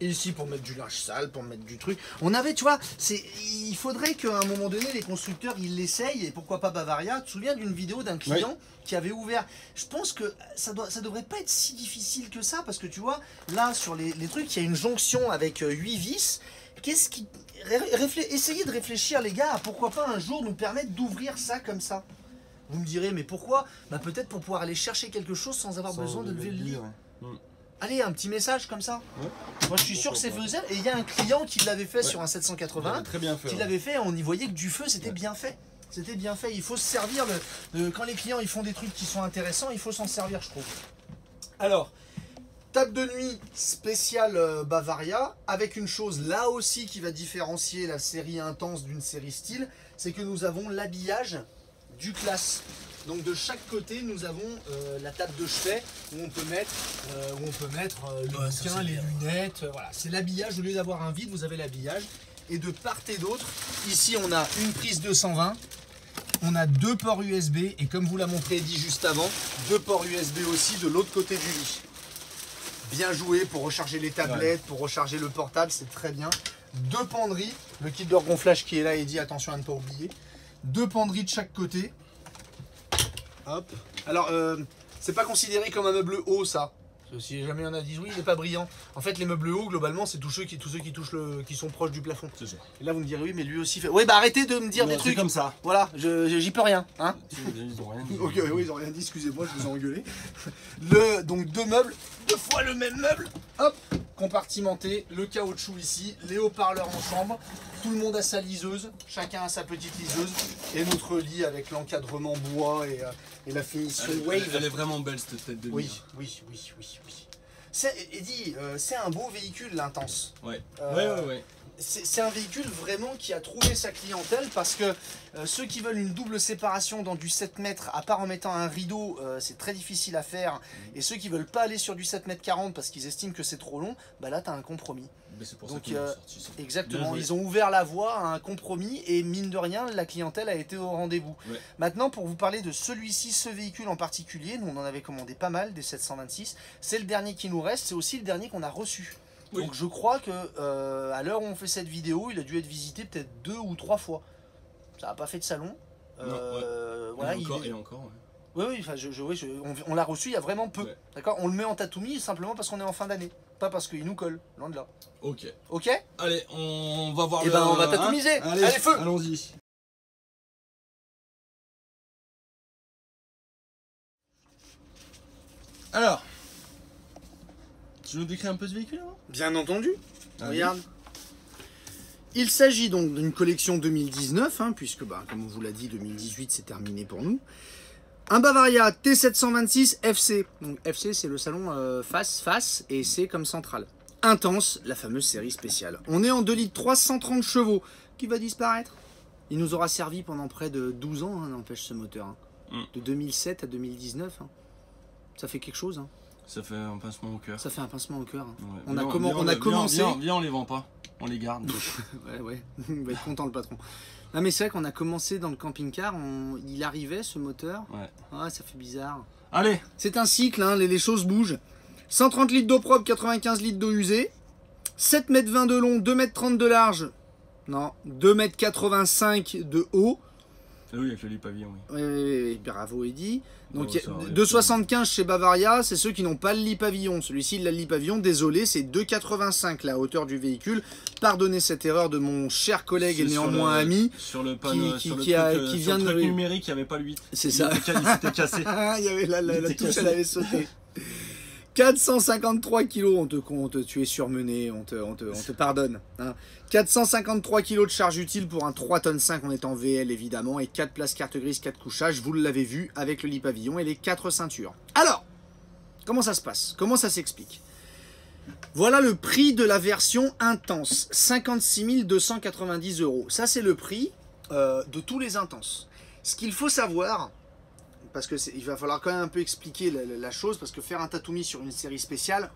Et ici pour mettre du linge sale, pour mettre du truc. On avait, tu vois, il faudrait qu'à un moment donné, les constructeurs, ils l'essayent. Et pourquoi pas Bavaria. Tu te souviens d'une vidéo d'un client qui avait ouvert. Je pense que ça devrait pas être si difficile que ça. Parce que tu vois, là, sur les trucs, il y a une jonction avec 8 vis. Qu'est-ce qui... Essayez de réfléchir, les gars, à pourquoi pas un jour nous permettre d'ouvrir ça comme ça. Vous me direz, mais pourquoi? Bah peut-être pour pouvoir aller chercher quelque chose sans avoir besoin de lever le lit. Allez, un petit message comme ça. Moi, je suis sûr que c'est faisable. Et il y a un client qui l'avait fait sur un 780. Très bien fait. Qui l'avait fait, on y voyait que du feu, c'était bien fait. C'était bien fait. Il faut se servir, quand les clients ils font des trucs qui sont intéressants, il faut s'en servir, je trouve. Alors, table de nuit spéciale Bavaria, avec une chose là aussi qui va différencier la série intense d'une série style, c'est que nous avons l'habillage du classe. Donc de chaque côté, nous avons la table de chevet où on peut mettre, le bouquin, les lunettes. Voilà, c'est l'habillage. Au lieu d'avoir un vide, vous avez l'habillage. Et de part et d'autre, ici on a une prise 220, on a 2 ports USB et comme vous l'a montré Eddy juste avant, 2 ports USB aussi de l'autre côté du lit. Bien joué pour recharger les tablettes, pour recharger le portable, c'est très bien. 2 penderies, le kit de gonflage qui est là, Eddy, attention à ne pas oublier. 2 penderies de chaque côté. Hop. Alors, c'est pas considéré comme un meuble haut, ça. Si jamais on a dit oui, il n'est pas brillant. En fait, les meubles hauts, globalement, c'est tous ceux qui sont proches du plafond. C'est ça. Et là, vous me direz oui, mais lui aussi fait. Oui, bah arrêtez de me dire des trucs comme ça. Voilà, j'y peux rien, hein. Ils ont rien dit. Ok, oui, ils ont rien dit. Excusez-moi, je vous ai engueulé. Donc 2 meubles, 2 fois le même meuble. Hop, compartimenté, le caoutchouc ici, les haut-parleurs en chambre. Tout le monde a sa liseuse, chacun a sa petite liseuse. Et notre lit avec l'encadrement bois et la finition wave. Elle est vraiment belle cette tête de lit. Oui. Eddy, c'est un beau véhicule, l'Intense. Ouais. C'est un véhicule vraiment qui a trouvé sa clientèle parce que ceux qui veulent une double séparation dans du 7 mètres, à part en mettant un rideau, c'est très difficile à faire. Et ceux qui veulent pas aller sur du 7 mètres 40 parce qu'ils estiment que c'est trop long, bah là tu as un compromis. C'est pour ça qu'ils l'ont sorti, ça. Exactement, ils ont ouvert la voie à un compromis et mine de rien, la clientèle a été au rendez-vous. Ouais. Maintenant, pour vous parler de celui-ci, ce véhicule en particulier, nous on en avait commandé pas mal, des 726, c'est le dernier qui nous reste, c'est aussi le dernier qu'on a reçu. Oui. Donc je crois que à l'heure où on fait cette vidéo, il a dû être visité peut-être 2 ou 3 fois. Ça n'a pas fait de salon. Voilà, et encore. Oui, enfin, on l'a reçu il y a vraiment peu. Ouais. D'accord. On le met en Tatoomi simplement parce qu'on est en fin d'année. Pas parce qu'il nous colle, loin de là. Ok. Ok. Allez, on va voir. Et ben on va tatoumiser. Allez, feu. Allons-y. Alors, tu nous décris un peu ce véhicule avant ? Bien entendu. Regarde. Il s'agit donc d'une collection 2019, hein, puisque, comme on vous l'a dit, 2018 c'est terminé pour nous. Un Bavaria T726 FC. Donc FC c'est le salon face et c'est comme centrale. Intense, la fameuse série spéciale. On est en 2 litres 330 chevaux qui va disparaître. Il nous aura servi pendant près de 12 ans, hein, n'empêche ce moteur. Hein. De 2007 à 2019. Hein. Ça fait quelque chose. Hein. Ça fait un pincement au cœur. Ça fait un pincement au cœur. Hein. Ouais. On a commencé. Viens, on les vend pas. On les garde. ouais. Il va être content le patron. Non mais c'est vrai qu'on a commencé dans le camping-car, il arrivait ce moteur. Ouais. Ah, ça fait bizarre. Allez. C'est un cycle, hein, les choses bougent. 130 litres d'eau propre, 95 litres d'eau usée. 7,20 m de long, 2,30 m de large. Non, 2,85 m de haut. Oui, avec le lit pavillon, oui. Oui, bravo Eddy. Donc 2,75 chez Bavaria, c'est ceux qui n'ont pas le lit pavillon. Celui-ci, il a le lit pavillon, désolé, c'est 2,85 la hauteur du véhicule. Pardonnez cette erreur de mon cher collègue et néanmoins ami. Sur le panneau, qui vient de numérique, il n'y avait pas le 8. C'est ça. Il s'était cassé. Il y avait la touche, elle avait sauté. 453 kilos, tu es surmené, on te pardonne. Hein. 453 kilos de charge utile pour un 3,5 tonnes, on est en VL évidemment, et 4 places carte grise, 4 couchages, vous l'avez vu, avec le lit pavillon et les 4 ceintures. Alors, comment ça se passe? Comment ça s'explique? Voilà le prix de la version intense, 56 290 €. Ça c'est le prix de tous les intenses. Ce qu'il faut savoir... parce qu'il va falloir quand même un peu expliquer la chose, parce que faire un Tatoomi sur une série spéciale,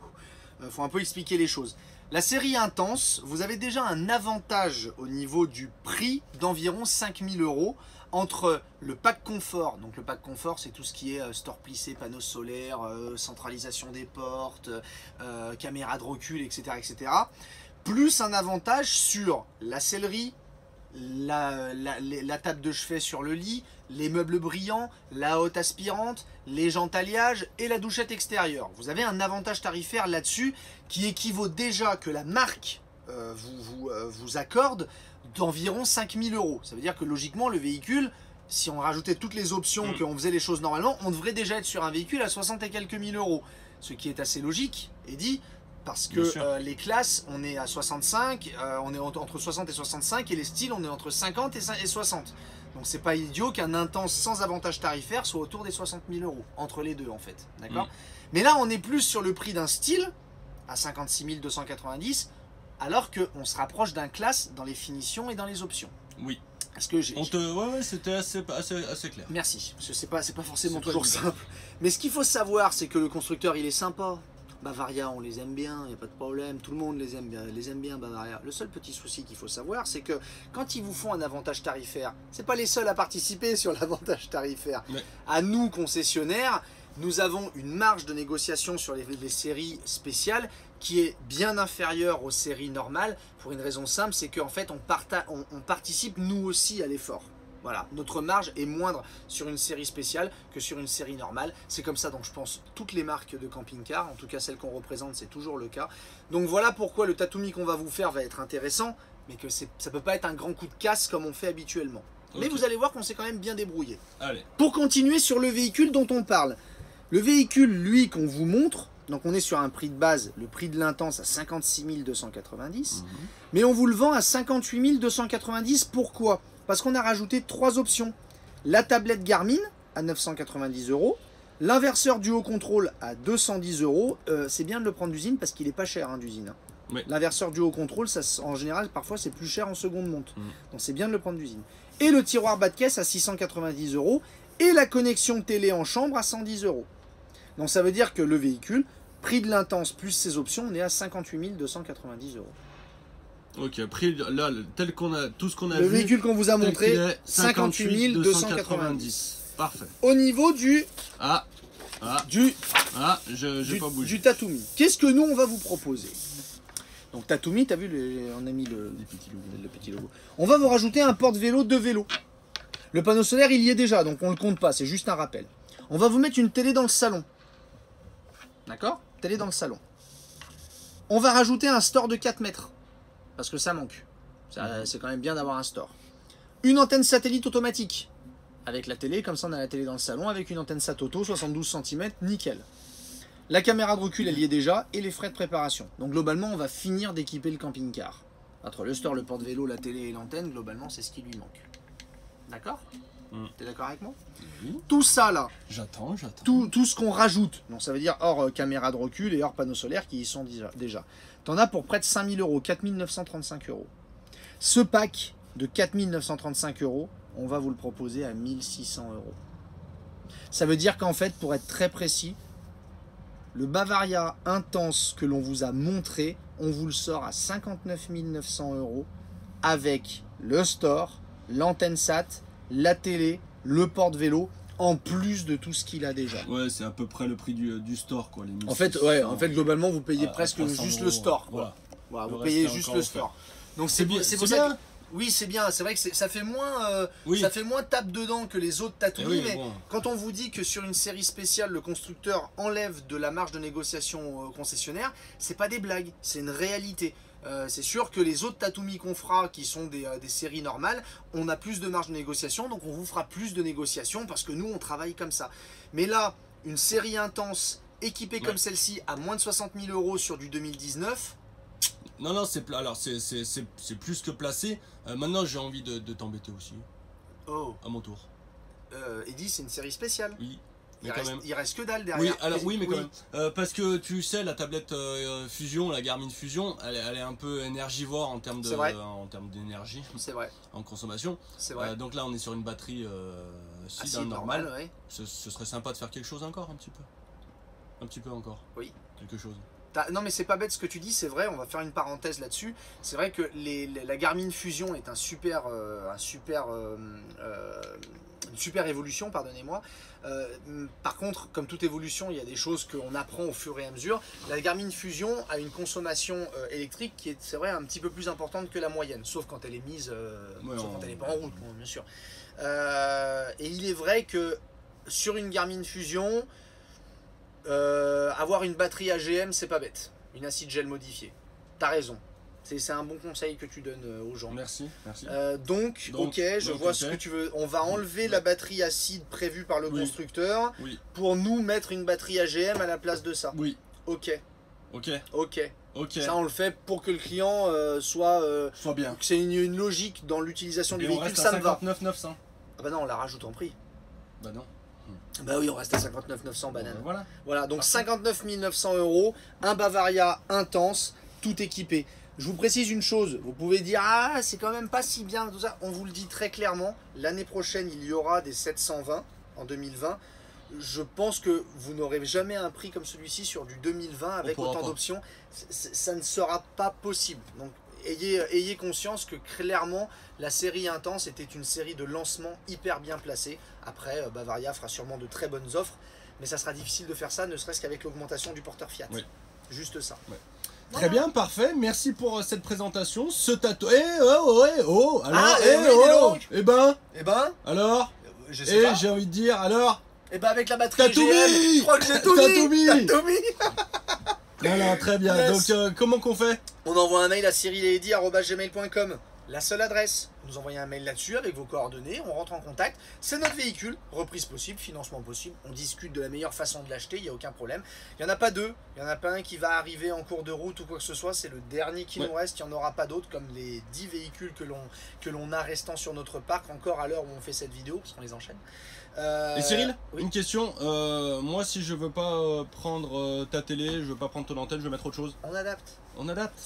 il faut un peu expliquer les choses. La série intense, vous avez déjà un avantage au niveau du prix d'environ 5 000 €, entre le pack confort, donc le pack confort c'est tout ce qui est store plissé, panneaux solaires, centralisation des portes, caméra de recul, etc., etc., plus un avantage sur la sellerie, la table de chevet sur le lit, les meubles brillants, la hotte aspirante, les jantes alliage et la douchette extérieure. Vous avez un avantage tarifaire là-dessus qui équivaut déjà que la marque vous accorde d'environ 5 000 €. Ça veut dire que logiquement le véhicule, si on rajoutait toutes les options, qu'on faisait les choses normalement, on devrait déjà être sur un véhicule à 60 et quelques mille euros. Ce qui est assez logique et dit parce que les classes, on est à 65, on est entre 60 et 65 et les styles, on est entre 50 et 60. Donc c'est pas idiot qu'un intense sans avantage tarifaire soit autour des 60 000 € entre les deux en fait. D'accord. Mais là on est plus sur le prix d'un style à 56 290 alors qu'on se rapproche d'un classe dans les finitions et dans les options. Oui. Parce que ouais, c'était assez clair. Merci, parce que c'est pas forcément toujours simple. Mais ce qu'il faut savoir, c'est que le constructeur, il est sympa. Bavaria, on les aime bien, il n'y a pas de problème, tout le monde les aime bien Bavaria. Le seul petit souci qu'il faut savoir, c'est que quand ils vous font un avantage tarifaire, c'est pas les seuls à participer sur l'avantage tarifaire. Mais... À nous, concessionnaires, nous avons une marge de négociation sur les séries spéciales qui est bien inférieure aux séries normales, pour une raison simple, c'est qu'en fait on participe nous aussi à l'effort. Voilà, notre marge est moindre sur une série spéciale que sur une série normale. C'est comme ça, donc je pense, toutes les marques de camping-car, en tout cas celles qu'on représente, c'est toujours le cas. Donc voilà pourquoi le Tatumi qu'on va vous faire va être intéressant, mais que ça ne peut pas être un grand coup de casse comme on fait habituellement. Okay. Mais vous allez voir qu'on s'est quand même bien débrouillé. Allez. Pour continuer sur le véhicule dont on parle, le véhicule, lui, qu'on vous montre, donc on est sur un prix de base, le prix de l'Intense à 56 290, mais on vous le vend à 58 290, pourquoi ? Parce qu'on a rajouté 3 options. La tablette Garmin à 990 €, l'inverseur du haut contrôle à 210 €. C'est bien de le prendre d'usine parce qu'il n'est pas cher hein, d'usine. Hein. Oui. L'inverseur du haut contrôle, ça, en général, parfois c'est plus cher en seconde monte. Donc c'est bien de le prendre d'usine. Et le tiroir bas de caisse à 690 € et la connexion télé en chambre à 110 €. Donc ça veut dire que le véhicule, prix de l'Intense plus ses options, on est à 58 290 €. Ok, prix là, tel qu'on a, tout ce qu'on a vu. Le véhicule qu'on vous a montré, 58 290. Parfait. Au niveau du. J'ai pas bougé. Du Tatumi. Qu'est-ce que nous on va vous proposer? Donc Tatumi, t'as vu, on a mis le petit logo. On va vous rajouter un porte-vélo de vélo. Le panneau solaire, il y est déjà, donc on le compte pas, c'est juste un rappel. On va vous mettre une télé dans le salon. D'accord? Télé dans le salon. On va rajouter un store de 4 mètres. Parce que ça manque. C'est quand même bien d'avoir un store. Une antenne satellite automatique. Avec la télé, comme ça on a la télé dans le salon, avec une antenne sat auto, 72 cm, nickel. La caméra de recul, elle y est déjà, et les frais de préparation. Donc globalement, on va finir d'équiper le camping-car. Entre le store, le porte-vélo, la télé et l'antenne, globalement, c'est ce qui lui manque. D'accord? T'es d'accord avec moi? Tout ça là, j'attends. Tout ce qu'on rajoute, donc ça veut dire hors caméra de recul et hors panneaux solaires qui y sont déjà. T'en as pour près de 5 000 €, 4 935 €. Ce pack de 4 935 €, on va vous le proposer à 1 600 €. Ça veut dire qu'en fait, pour être très précis, le Bavaria Intense que l'on vous a montré, on vous le sort à 59 900 € avec le store, l'antenne SAT, la télé, le porte-vélo, en plus de tout ce qu'il a déjà. Ouais, c'est à peu près le prix du store, quoi. En fait, globalement, vous payez presque juste le store, quoi. Voilà, vous payez juste le store. Donc c'est bien. C'est pour ça que... Oui, c'est bien. C'est vrai que ça fait moins, ça fait moins tape dedans que les autres Tatumi. Mais quand on vous dit que sur une série spéciale, le constructeur enlève de la marge de négociation au concessionnaire, c'est pas des blagues, c'est une réalité. C'est sûr que les autres Tatumi qu'on fera, qui sont des séries normales, on a plus de marge de négociation, donc on vous fera plus de négociations parce que nous, on travaille comme ça. Mais là, une série intense équipée comme celle-ci à moins de 60 000 € sur du 2019... Non, c'est plus que placé. Maintenant, j'ai envie de t'embêter aussi. Oh. À mon tour. Eddy, c'est une série spéciale. Oui. Il reste que dalle derrière. Mais quand même. Parce que tu sais, la tablette Fusion, la Garmin Fusion, elle est un peu énergivore en termes d'énergie. C'est vrai. En consommation. C'est vrai. Donc là, on est sur une batterie normale. Ouais. Ce serait sympa de faire quelque chose encore, un petit peu. Un petit peu encore. Oui. Quelque chose. Non mais c'est pas bête ce que tu dis, c'est vrai, on va faire une parenthèse là-dessus. C'est vrai que la Garmin Fusion est une super évolution, pardonnez-moi. Par contre, comme toute évolution, il y a des choses qu'on apprend au fur et à mesure. La Garmin Fusion a une consommation électrique qui est, c'est vrai, un petit peu plus importante que la moyenne, sauf quand elle est mise, sauf quand elle n'est pas en route, bon, bien sûr. Et il est vrai que sur une Garmin Fusion, avoir une batterie AGM, c'est pas bête. Une acide gel modifiée. T'as raison. C'est un bon conseil que tu donnes aux gens. Merci, merci. Donc, ok, je vois ce que tu veux. On va enlever la batterie acide prévue par le constructeur pour nous mettre une batterie AGM à la place de ça. Oui. Ok. Ok. Ok. Ok. Ça, on le fait pour que le client soit bien. Que c'est une logique dans l'utilisation du Et on véhicule, reste ça à me va. 59 900. Ah bah non, on la rajoute en prix. Bah non. Bah oui, on reste à 59 900 bananes. Voilà. Voilà, donc 59 900 €, un Bavaria intense, tout équipé. Je vous précise une chose, vous pouvez dire ah c'est quand même pas si bien tout ça. On vous le dit très clairement, l'année prochaine il y aura des 720 en 2020. Je pense que vous n'aurez jamais un prix comme celui-ci sur du 2020 avec autant d'options. Ça ne sera pas possible. Donc ayez conscience que clairement la série Intense était une série de lancement hyper bien placée. Après Bavaria fera sûrement de très bonnes offres, mais ça sera difficile de faire ça ne serait-ce qu'avec l'augmentation du porteur Fiat. Oui. Juste ça. Ouais. Très bien, parfait. Merci pour cette présentation. Ce tatou. Alors, alors, je sais pas. j'ai envie de dire, alors. Et bah avec la batterie Tatoumi, GM, je crois que j'ai tout mis. Tatoumi. Voilà, très bien. Yes. Donc, comment qu'on fait? On envoie un mail à cyrileddy@gmail.com. La seule adresse. Vous envoyez un mail là-dessus avec vos coordonnées, on rentre en contact. C'est notre véhicule, reprise possible, financement possible. On discute de la meilleure façon de l'acheter, il n'y a aucun problème. Il n'y en a pas deux, il n'y en a pas un qui va arriver en cours de route ou quoi que ce soit. C'est le dernier qui nous reste, il n'y en aura pas d'autres, comme les 10 véhicules que l'on a restant sur notre parc, encore à l'heure où on fait cette vidéo, parce qu'on les enchaîne. Et Cyril, une question. Moi, si je veux pas prendre ta télé, je veux pas prendre ton antenne, je veux mettre autre chose. On adapte. On adapte.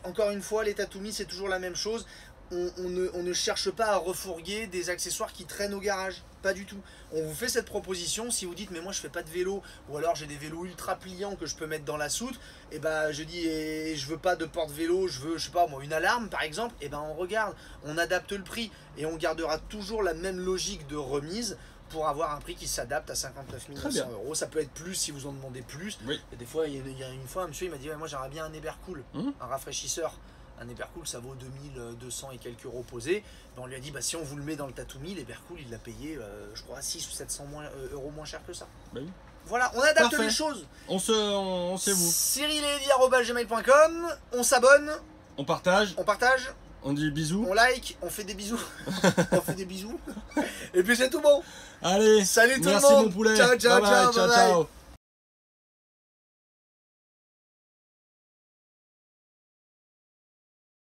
Encore une fois, les Tatoumi, c'est toujours la même chose. On ne cherche pas à refourguer des accessoires qui traînent au garage. Pas du tout. On vous fait cette proposition. Si vous dites, mais moi je fais pas de vélo, ou alors j'ai des vélos ultra pliants que je peux mettre dans la soute, et ben je dis, et je veux pas de porte-vélo, je veux, je sais pas moi, une alarme par exemple, et ben on regarde, on adapte le prix et on gardera toujours la même logique de remise pour avoir un prix qui s'adapte à 59 900 €. Ça peut être plus si vous en demandez plus. Oui. Et des fois, il y a une fois, un monsieur il m'a dit, ouais, moi j'aimerais bien un Ebercool, un rafraîchisseur. Un Ebercool, ça vaut 2200 et quelques euros posés. Ben, on lui a dit, bah, si on vous le met dans le Tatoumi, l'Ebercool, il l'a payé, je crois, 600 ou 700 € moins cher que ça. Bah oui. Voilà, on adapte les choses. On sait vous. cyrileddy@gmail.com, on s'abonne. On partage. On partage. On dit bisous. On like, on fait des bisous. On fait des bisous. Et puis c'est tout bon. Allez, salut tout le monde. Merci mon poulet. Ciao, ciao, bye bye, ciao, ciao, bye bye. ciao.